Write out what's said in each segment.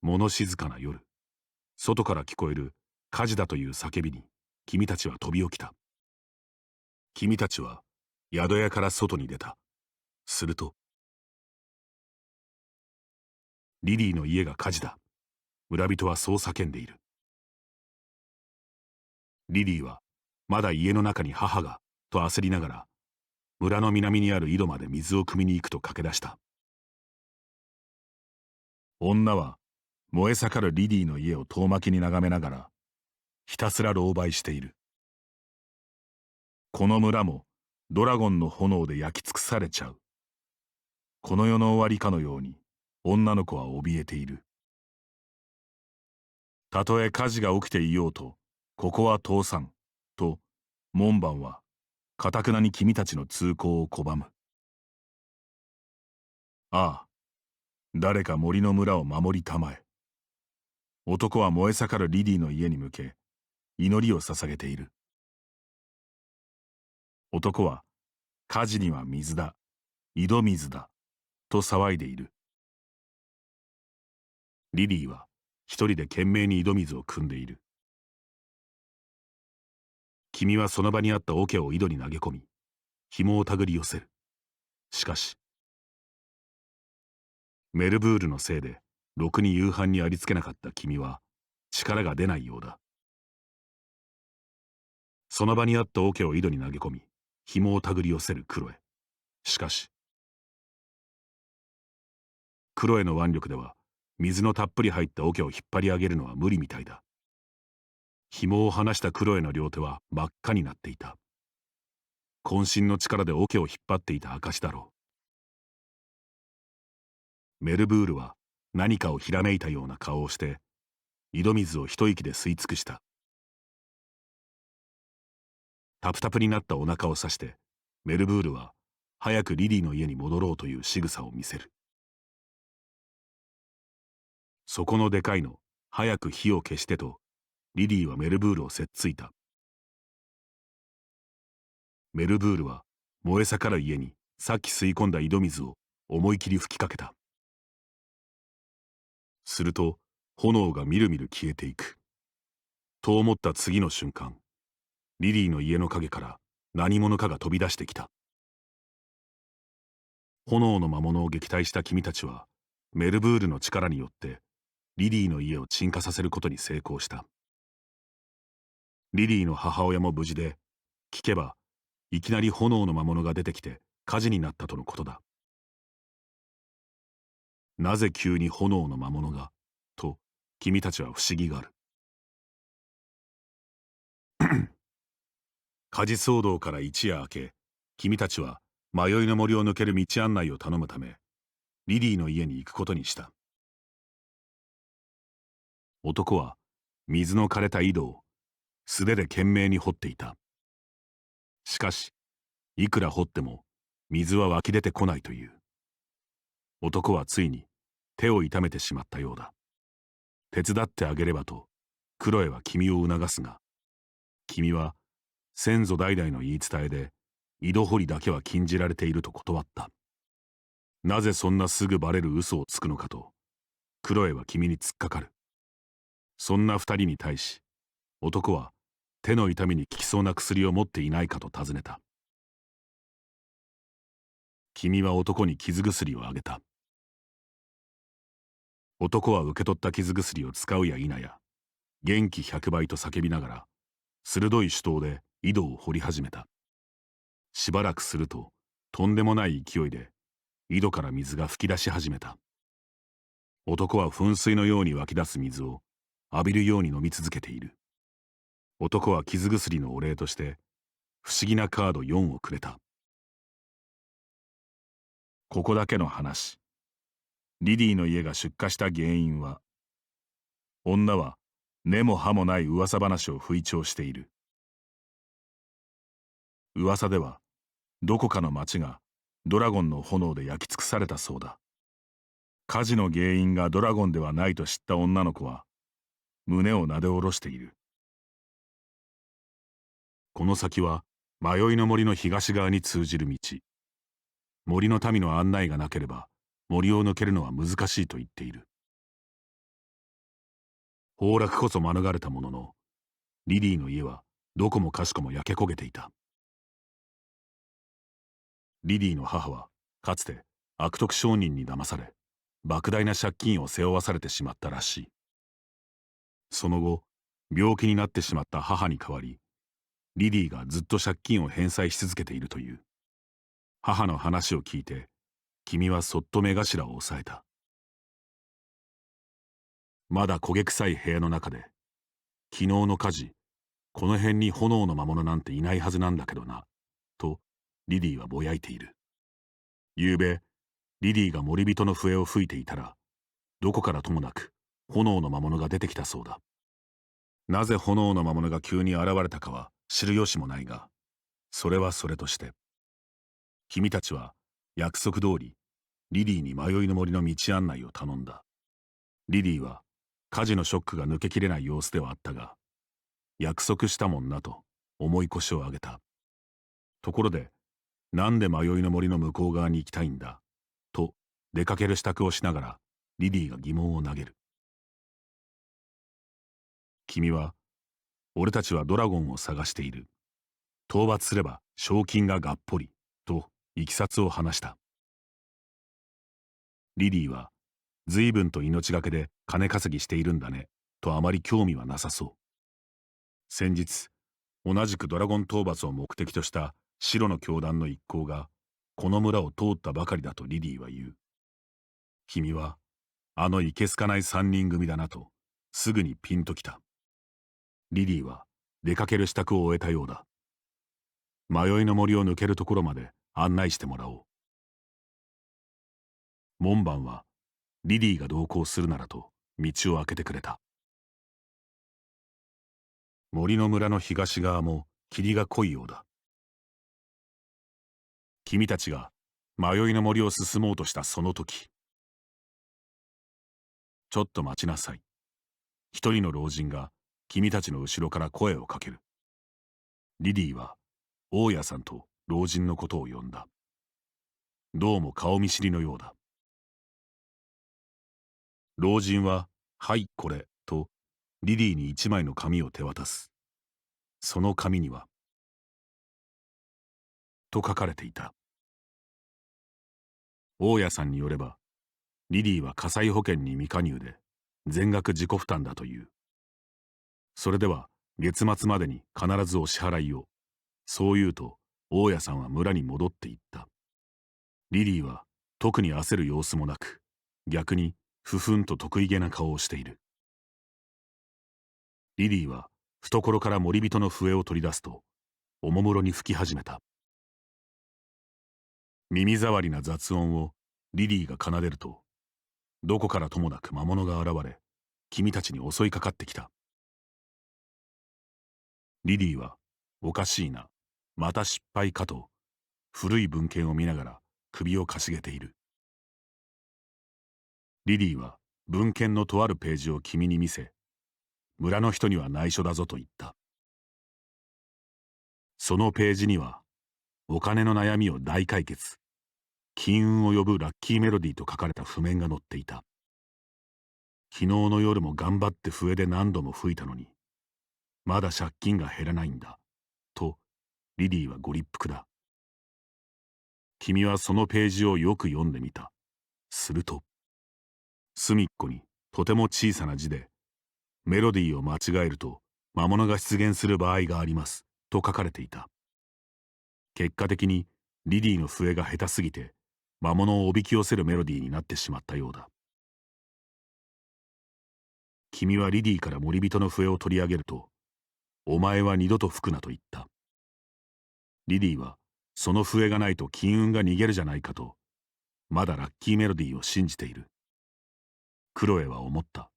物静かな夜、外から聞こえる火事だという叫びに君たちは飛び起きた。君たちは宿屋から外に出た。すると、リリーの家が火事だ。村人はそう叫んでいる。リリーはまだ家の中に母がと焦りながら、村の南にある井戸まで水を汲みに行くと駆け出した。女は燃え盛るリリーの家を遠巻きに眺めながらひたすら狼狽している。この村もドラゴンの炎で焼き尽くされちゃう。この世の終わりかのように女の子は怯えている。たとえ火事が起きていようとここは通さんと門番は頑くなに君たちの通行を拒む。ああ、誰か森の村を守りたまえ。男は燃え盛るリリーの家に向け祈りを捧げている。男は火事には水だ、井戸水だと騒いでいる。リリーは一人で懸命に井戸水を汲んでいる。君はその場にあった桶を井戸に投げ込み、紐を手繰り寄せる。しかし、メルブールのせいでろくに夕飯にありつけなかった君は力が出ないようだ。その場にあった桶を井戸に投げ込み、紐を手繰り寄せるクロエ。しかし、クロエの腕力では水のたっぷり入った桶を引っ張り上げるのは無理みたいだ。紐を離したクロエの両手は真っ赤になっていた。渾身の力で桶を引っ張っていた証だろう。メルブールは何かをひらめいたような顔をして井戸水を一息で吸い尽くした。タプタプになったお腹を刺してメルブールは早くリリーの家に戻ろうという仕草を見せる。そこのでかいの、早く火を消してとリリーはメルブールをせっついた。メルブールは燃え盛る家にさっき吸い込んだ井戸水を思い切り吹きかけた。すると炎がみるみる消えていく。と思った次の瞬間、リリーの家の陰から何者かが飛び出してきた。炎の魔物を撃退した君たちはメルブールの力によってリリーの家を鎮火させることに成功した。リリーの母親も無事で、聞けばいきなり炎の魔物が出てきて火事になったとのことだ。なぜ急に炎の魔物がと君たちは不思議がある。火事騒動から一夜明け、君たちは迷いの森を抜ける道案内を頼むためリリーの家に行くことにした。男は水の枯れた井戸を素手で懸命に掘っていた。しかしいくら掘っても水は湧き出てこないという。男はついに手を痛めてしまったようだ。手伝ってあげればとクロエは君を促すが、君は先祖代々の言い伝えで井戸掘りだけは禁じられていると断った。なぜそんなすぐバレる嘘をつくのかとクロエは君に突っかかる。そんな二人に対し男は手の痛みに効きそうな薬を持っていないかと尋ねた。君は男に傷薬をあげた。男は受け取った傷薬を使うや否や元気100倍と叫びながら鋭い手刀で井戸を掘り始めた。しばらくするととんでもない勢いで井戸から水が噴き出し始めた。男は噴水のように湧き出す水を浴びるように飲み続けている。男は傷薬のお礼として不思議なカード4をくれた。ここだけの話。リリーの家が出火した原因は、女は根も葉もない噂話を吹聴している。噂ではどこかの町がドラゴンの炎で焼き尽くされたそうだ。火事の原因がドラゴンではないと知った女の子は胸をなで下ろしている。この先は迷いの森の東側に通じる道。森の民の案内がなければ森を抜けるのは難しいと言っている。崩落こそ免れたものの、リリーの家はどこもかしこも焼け焦げていた。リリーの母はかつて悪徳商人に騙され、莫大な借金を背負わされてしまったらしい。その後、病気になってしまった母に代わり、リリーがずっと借金を返済し続けているという。母の話を聞いて、君はそっと目頭を押さえた。まだ焦げ臭い部屋の中で、昨日の火事、この辺に炎の魔物なんていないはずなんだけどな、とリリーはぼやいている。ゆうべ、リリーが森人の笛を吹いていたら、どこからともなく炎の魔物が出てきたそうだ。なぜ炎の魔物が急に現れたかは知る由もないが、それはそれとして、君たちは約束通りリリーに迷いの森の道案内を頼んだ。リリーは火事のショックが抜けきれない様子ではあったが、約束したもんなと重い腰を上げた。ところで、なんで迷いの森の向こう側に行きたいんだと出かける支度をしながらリリーが疑問を投げる。君は、俺たちはドラゴンを探している。討伐すれば賞金ががっぽりといきさつを話した。リリーは、随分と命がけで金稼ぎしているんだねとあまり興味はなさそう。先日、同じくドラゴン討伐を目的とした白の教団の一行がこの村を通ったばかりだとリリーは言う。君はあのいけすかない三人組だなとすぐにピンときた。リリーは出かける支度を終えたようだ。迷いの森を抜けるところまで案内してもらおう。門番はリリーが同行するならと道を開けてくれた。森の村の東側も霧が濃いようだ。君たちが迷いの森を進もうとしたその時、ちょっと待ちなさい。一人の老人が君たちの後ろから声をかける。リリーは大家さんと老人のことを呼んだ。どうも顔見知りのようだ。老人は、はいこれ、とリリーに一枚の紙を手渡す。その紙には、と書かれていた。大家さんによれば、リリーは火災保険に未加入で、全額自己負担だという。それでは、月末までに必ずお支払いを。そう言うと、大家さんは村に戻っていった。リリーは、特に焦る様子もなく、逆に、ふふんと得意げな顔をしている。リリーは、懐から森人の笛を取り出すと、おもむろに吹き始めた。耳障りな雑音をリリーが奏でると、どこからともなく魔物が現れ、君たちに襲いかかってきた。リリーは、おかしいな、また失敗かと、古い文献を見ながら首をかしげている。リリーは、文献のとあるページを君に見せ、村の人には内緒だぞと言った。そのページには、お金の悩みを大解決、金運を呼ぶラッキーメロディーと書かれた譜面が載っていた。昨日の夜も頑張って笛で何度も吹いたのに、まだ借金が減らないんだ、とリリーはご立腹だ。君はそのページをよく読んでみた。すると、隅っこにとても小さな字で、メロディーを間違えると魔物が出現する場合があります、と書かれていた。結果的にリリーの笛が下手すぎて、魔物をおびき寄せるメロディーになってしまったようだ。君はリリーから森人の笛を取り上げると、お前は二度と吹くなと言った。リリーは、その笛がないと金運が逃げるじゃないかと、まだラッキーメロディーを信じている。クロエは思った。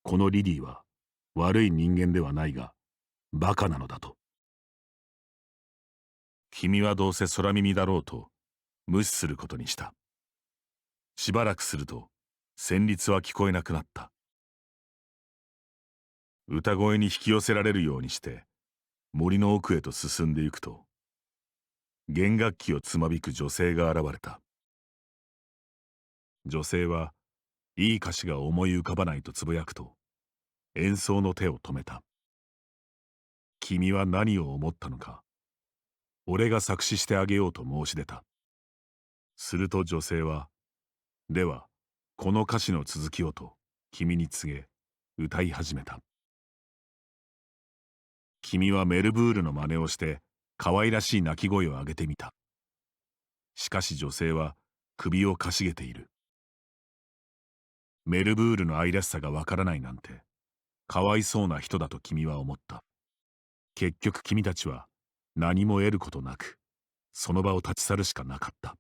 このリリーは、悪い人間ではないが、バカなのだと。君はどうせ空耳だろうと、無視することにした。しばらくすると、旋律は聞こえなくなった。歌声に引き寄せられるようにして森の奥へと進んでいくと、弦楽器をつまびく女性が現れた。女性はいい歌詞が思い浮かばないとつぶやくと、演奏の手を止めた。君は何を思ったのか。俺が作詞してあげようと申し出た。すると女性は、では、この歌詞の続きをと君に告げ、歌い始めた。君はメルブールの真似をして可愛らしい鳴き声を上げてみた。しかし女性は首をかしげている。メルブールの愛らしさがわからないなんて、かわいそうな人だと君は思った。結局君たちは何も得ることなく、その場を立ち去るしかなかった。